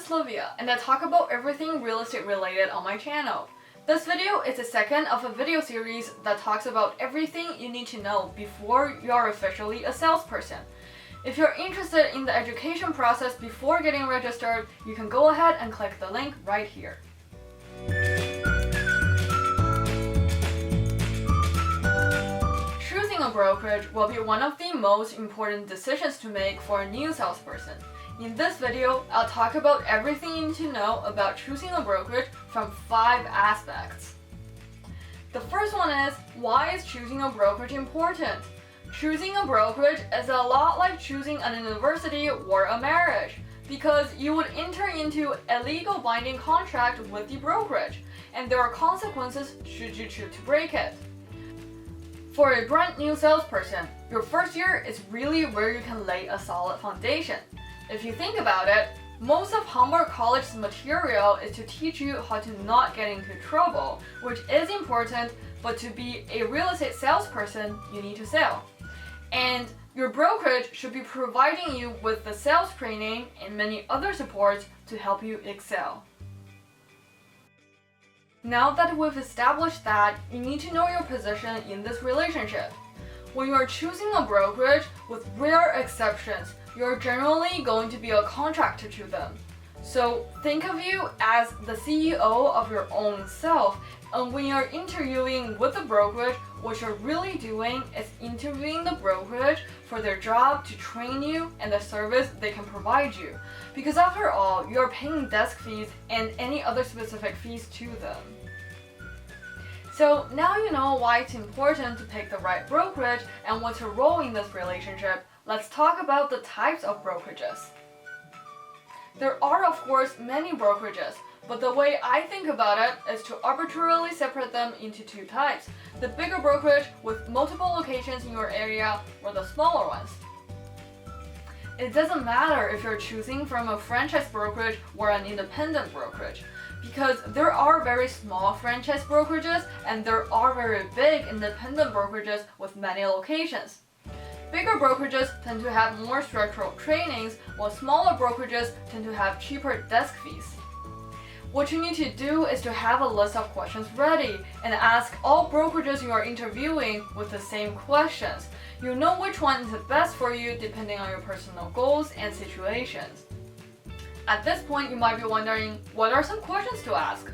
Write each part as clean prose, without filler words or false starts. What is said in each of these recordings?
is Livia, and I talk about everything real estate related on my channel. This video is the second of a video series that talks about everything you need to know before you are officially a salesperson. If you're interested in the education process before getting registered, you can go ahead and click the link right here. Choosing a brokerage will be one of the most important decisions to make for a new salesperson. In this video, I'll talk about everything you need to know about choosing a brokerage from 5 aspects. The first one is, why is choosing a brokerage important? Choosing a brokerage is a lot like choosing an university or a marriage, because you would enter into a legal binding contract with the brokerage, and there are consequences should you choose to break it. For a brand new salesperson, your first year is really where you can lay a solid foundation. If you think about it, most of Hamburg College's material is to teach you how to not get into trouble, which is important, but to be a real estate salesperson, you need to sell. And your brokerage should be providing you with the sales training and many other supports to help you excel. Now that we've established that, you need to know your position in this relationship. When you are choosing a brokerage, with rare exceptions, you're generally going to be a contractor to them. So think of you as the CEO of your own self, and when you're interviewing with the brokerage, what you're really doing is interviewing the brokerage for their job to train you and the service they can provide you. Because after all, you're paying desk fees and any other specific fees to them. So now you know why it's important to pick the right brokerage and what's your role in this relationship. Let's talk about the types of brokerages. There are, of course, many brokerages, but the way I think about it is to arbitrarily separate them into 2 types: the bigger brokerage with multiple locations in your area, or the smaller ones. It doesn't matter if you're choosing from a franchise brokerage or an independent brokerage, because there are very small franchise brokerages and there are very big independent brokerages with many locations. Bigger brokerages tend to have more structural trainings, while smaller brokerages tend to have cheaper desk fees. What you need to do is to have a list of questions ready and ask all brokerages you are interviewing with the same questions. You know which one is the best for you depending on your personal goals and situations. At this point, you might be wondering, what are some questions to ask?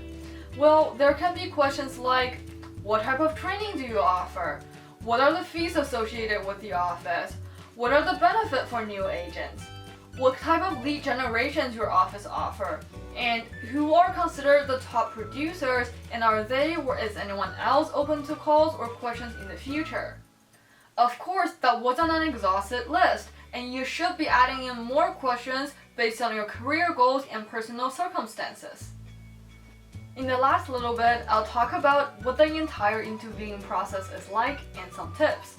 Well, there can be questions like, what type of training do you offer? What are the fees associated with the office? What are the benefits for new agents? What type of lead generations your office offer? And who are considered the top producers, and are they or is anyone else open to calls or questions in the future? Of course, that wasn't an exhaustive list, and you should be adding in more questions based on your career goals and personal circumstances. In the last little bit, I'll talk about what the entire interviewing process is like and some tips.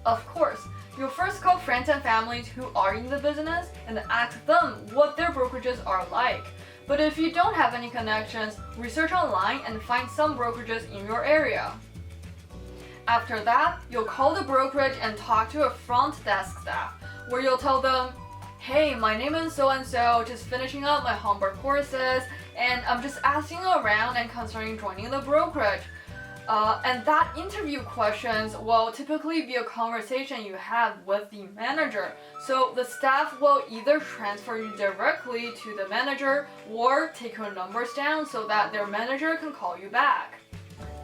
Of course, you'll first call friends and families who are in the business and ask them what their brokerages are like. But if you don't have any connections, research online and find some brokerages in your area. After that, you'll call the brokerage and talk to a front desk staff, where you'll tell them, hey, my name is so-and-so, just finishing up my Hamburg courses, and I'm just asking around and considering joining the brokerage. And that interview questions will typically be a conversation you have with the manager. So the staff will either transfer you directly to the manager or take your numbers down so that their manager can call you back.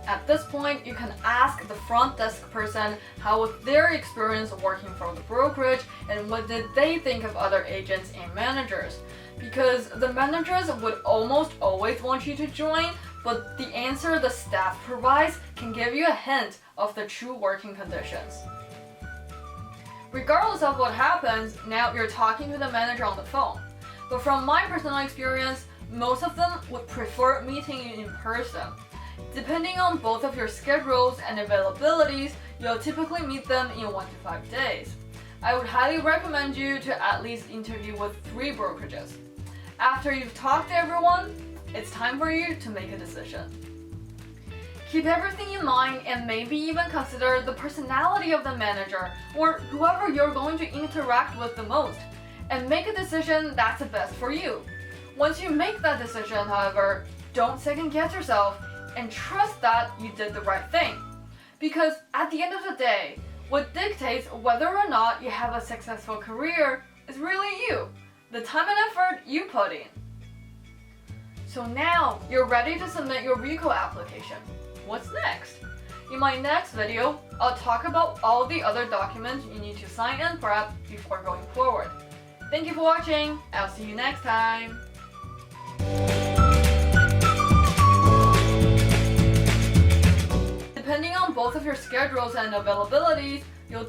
At this point, you can ask the front desk person how was their experience working for the brokerage and what did they think of other agents and managers. Because the managers would almost always want you to join, but the answer the staff provides can give you a hint of the true working conditions. Regardless of what happens, now you're talking to the manager on the phone. But from my personal experience, most of them would prefer meeting you in person. Depending on both of your schedules and availabilities, you'll typically meet them in 1 to 5 days. I would highly recommend you to at least interview with 3 brokerages. After you've talked to everyone, it's time for you to make a decision. Keep everything in mind and maybe even consider the personality of the manager or whoever you're going to interact with the most, and make a decision that's the best for you. Once you make that decision, however, don't second guess yourself and trust that you did the right thing. Because at the end of the day, what dictates whether or not you have a successful career is really you, the time and effort you put in. So now you're ready to submit your RECO application. What's next? In my next video, I'll talk about all the other documents you need to sign and prep before going forward. Thank you for watching. I'll see you next time. Depending on both of your schedules and availabilities, you'll